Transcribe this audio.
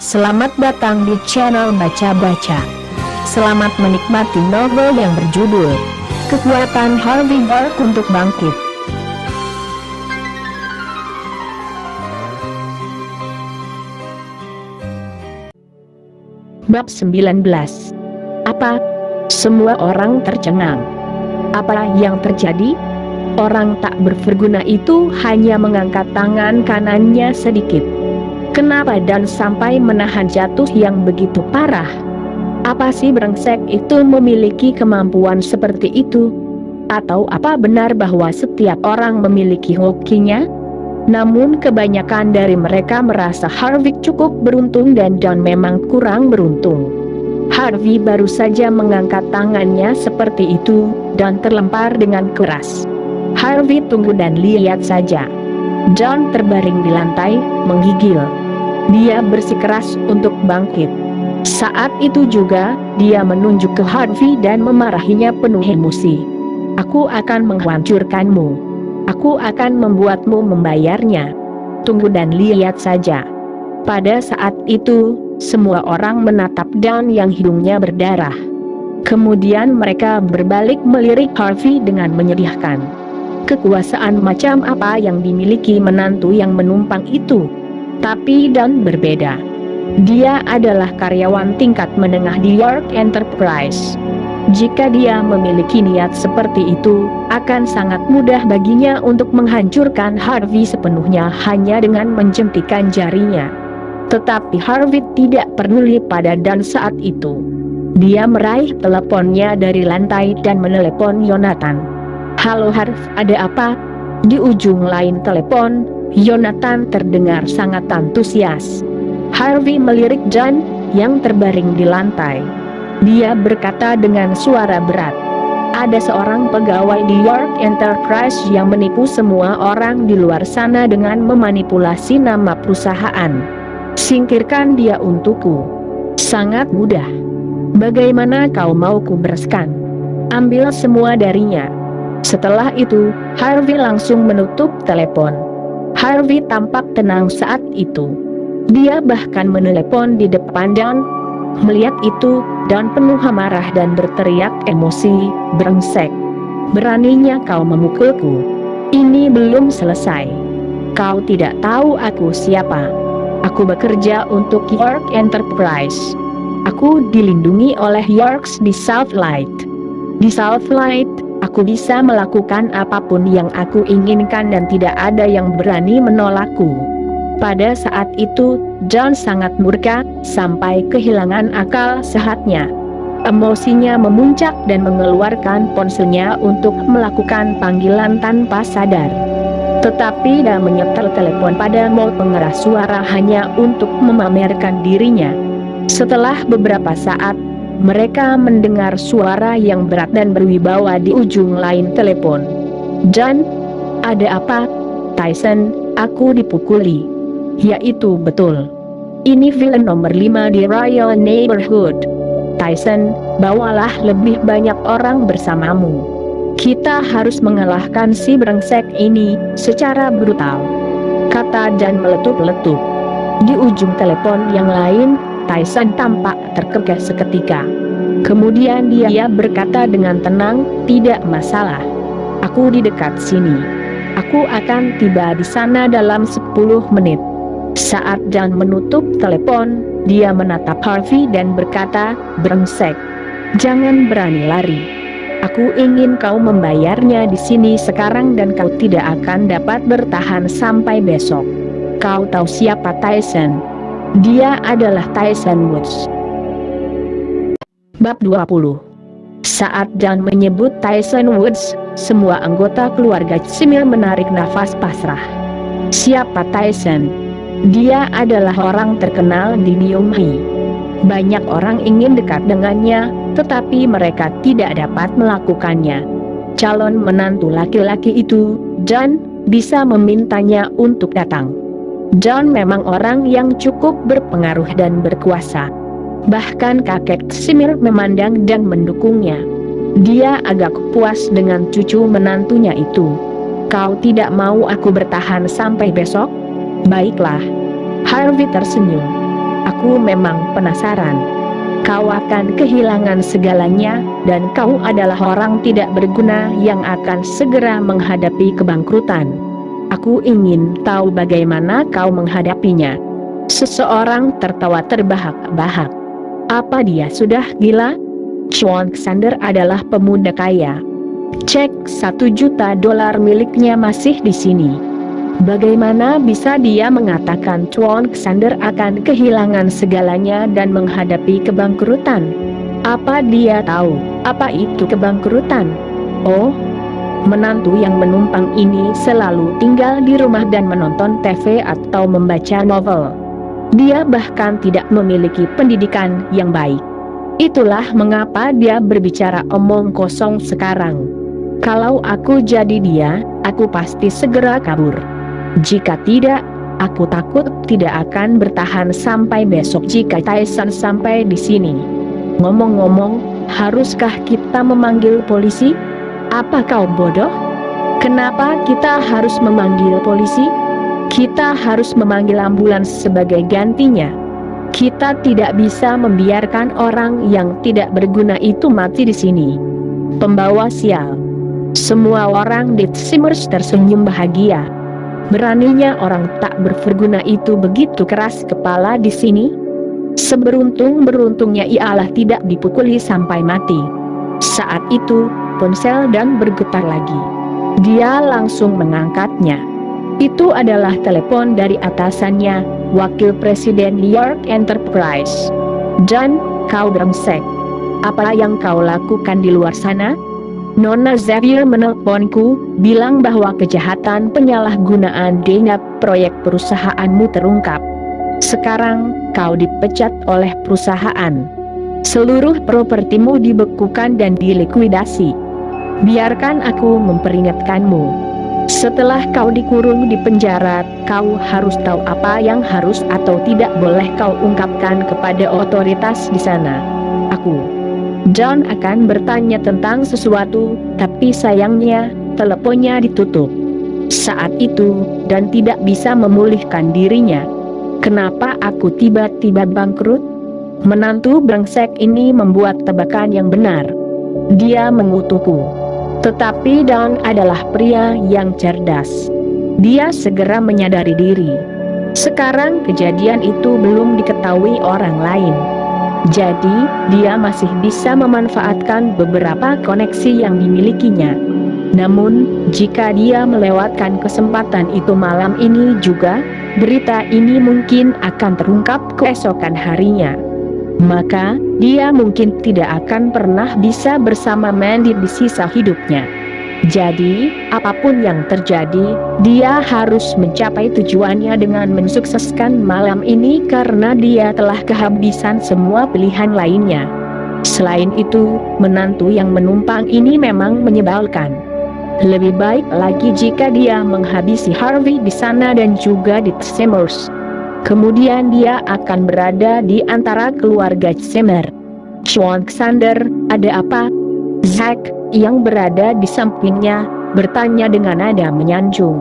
Selamat datang di channel Baca-Baca. Selamat menikmati novel yang berjudul Kekuatan Harvey Dark untuk Bangkit. Bab 19. Apa? Semua orang tercengang. Apa yang terjadi? Orang tak berguna itu hanya mengangkat tangan kanannya sedikit. Kenapa dan sampai menahan jatuh yang begitu parah? Apa si brengsek itu memiliki kemampuan seperti itu? Atau apa benar bahwa setiap orang memiliki hokinya? Namun kebanyakan dari mereka merasa Harvey cukup beruntung dan John memang kurang beruntung. Harvey baru saja mengangkat tangannya seperti itu, dan terlempar dengan keras. Harvey tunggu dan lihat saja. John terbaring di lantai, menggigil. Dia bersikeras untuk bangkit. Saat itu juga, dia menunjuk ke Harvey dan memarahinya penuh emosi. Aku akan menghancurkanmu. Aku akan membuatmu membayarnya. Tunggu dan lihat saja. Pada saat itu, semua orang menatap John yang hidungnya berdarah. Kemudian mereka berbalik melirik Harvey dengan menyedihkan. Kekuasaan macam apa yang dimiliki menantu yang menumpang itu? Tapi John berbeda. Dia adalah karyawan tingkat menengah di York Enterprise. Jika dia memiliki niat seperti itu, akan sangat mudah baginya untuk menghancurkan Harvey sepenuhnya hanya dengan menjentikan jarinya. Tetapi Harvey tidak peduli pada John saat itu. Dia meraih teleponnya dari lantai dan menelepon Yonatan. "Halo Harv, ada apa?" Di ujung lain telepon, Yonatan terdengar sangat antusias. Harvey melirik John yang terbaring di lantai. Dia berkata dengan suara berat, "Ada seorang pegawai di York Enterprise yang menipu semua orang di luar sana dengan memanipulasi nama perusahaan. Singkirkan dia untukku." "Sangat mudah. Bagaimana kau mau kubereskan? Ambil semua darinya." Setelah itu, Harvey langsung menutup telepon. Harvey tampak tenang saat itu. Dia bahkan menelepon di depan John. Melihat itu, John penuh amarah dan berteriak emosi, "Brengsek! Beraninya kau memukulku? Ini belum selesai. Kau tidak tahu aku siapa. Aku bekerja untuk York Enterprise. Aku dilindungi oleh Yorks di Southlight. Di Southlight, aku bisa melakukan apapun yang aku inginkan dan tidak ada yang berani menolakku." Pada saat itu, John sangat murka, sampai kehilangan akal sehatnya. Emosinya memuncak dan mengeluarkan ponselnya untuk melakukan panggilan tanpa sadar. Tetapi dia menyetel telepon pada mode pengeras suara hanya untuk memamerkan dirinya. Setelah beberapa saat, mereka mendengar suara yang berat dan berwibawa di ujung lain telepon. "John, ada apa?" "Tyson, aku dipukuli." "Ya itu betul. Ini villain nomor 5 di Royal Neighborhood. Tyson, bawalah lebih banyak orang bersamamu. Kita harus mengalahkan si brengsek ini secara brutal," kata John meletup-letup. Di ujung telepon yang lain, Tyson tampak terkekeh seketika. Kemudian dia berkata dengan tenang, "Tidak masalah. Aku di dekat sini. Aku akan tiba di sana dalam 10 menit." Saat John menutup telepon, dia menatap Harvey dan berkata, "Brengsek! Jangan berani lari. Aku ingin kau membayarnya di sini sekarang dan kau tidak akan dapat bertahan sampai besok." "Kau tahu siapa Tyson?" "Dia adalah Tyson Woods." Bab 20. Saat John menyebut Tyson Woods, semua anggota keluarga Simil menarik nafas pasrah. "Siapa Tyson?" "Dia adalah orang terkenal di Niumhi. Banyak orang ingin dekat dengannya, tetapi mereka tidak dapat melakukannya. Calon menantu laki-laki itu, John, bisa memintanya untuk datang." John memang orang yang cukup berpengaruh dan berkuasa. Bahkan kakek Simil memandang dan mendukungnya. Dia agak puas dengan cucu menantunya itu. "Kau tidak mau aku bertahan sampai besok? Baiklah." Harvey tersenyum. Aku memang penasaran. Kau akan kehilangan segalanya, dan kau adalah orang tidak berguna yang akan segera menghadapi kebangkrutan. Aku ingin tahu bagaimana kau menghadapinya. Seseorang tertawa terbahak-bahak. Apa dia sudah gila? Chuan Xander adalah pemuda kaya. Cek $1 juta miliknya masih di sini. Bagaimana bisa dia mengatakan Chuan Xander akan kehilangan segalanya dan menghadapi kebangkrutan? Apa dia tahu apa itu kebangkrutan? Oh, menantu yang menumpang ini selalu tinggal di rumah dan menonton TV atau membaca novel. Dia bahkan tidak memiliki pendidikan yang baik. Itulah mengapa dia berbicara omong kosong sekarang. Kalau aku jadi dia, aku pasti segera kabur. Jika tidak, aku takut tidak akan bertahan sampai besok jika Tyson sampai di sini. Ngomong-ngomong, haruskah kita memanggil polisi? Apa kau bodoh? Kenapa kita harus memanggil polisi? Kita harus memanggil ambulans sebagai gantinya. Kita tidak bisa membiarkan orang yang tidak berguna itu mati di sini. Pembawa sial. Semua orang di Tsimmers tersenyum bahagia. Beraninya orang tak berguna itu begitu keras kepala di sini. Seberuntung-beruntungnya ialah tidak dipukuli sampai mati. Saat itu, ponsel dan bergetar lagi. Dia langsung mengangkatnya. Itu adalah telepon dari atasannya, Wakil Presiden New York Enterprise. Dan, kau brengsek. Apa yang kau lakukan di luar sana? Nona Xavier menelponku, bilang bahwa kejahatan penyalahgunaan dana proyek perusahaanmu terungkap. Sekarang, kau dipecat oleh perusahaan. Seluruh propertimu dibekukan dan dilikuidasi. Biarkan aku memperingatkanmu. Setelah kau dikurung di penjara, kau harus tahu apa yang harus atau tidak boleh kau ungkapkan kepada otoritas di sana. Aku, John akan bertanya tentang sesuatu, tapi sayangnya, teleponnya ditutup. Saat itu, dan tidak bisa memulihkan dirinya. Kenapa aku tiba-tiba bangkrut? Menantu brengsek ini membuat tebakan yang benar. Dia mengutukku. Tetapi Don adalah pria yang cerdas. Dia segera menyadari diri. Sekarang kejadian itu belum diketahui orang lain. Jadi, dia masih bisa memanfaatkan beberapa koneksi yang dimilikinya. Namun, jika dia melewatkan kesempatan itu malam ini juga, berita ini mungkin akan terungkap keesokan harinya. Maka, dia mungkin tidak akan pernah bisa bersama Mandy di sisa hidupnya. Jadi, apapun yang terjadi, dia harus mencapai tujuannya dengan mensukseskan malam ini karena dia telah kehabisan semua pilihan lainnya. Selain itu, menantu yang menumpang ini memang menyebalkan. Lebih baik lagi jika dia menghabisi Harvey di sana dan juga di Tsimmers. Kemudian dia akan berada di antara keluarga Zimmer. Chuan Xander, ada apa? Zack, yang berada di sampingnya, bertanya dengan nada menyanjung.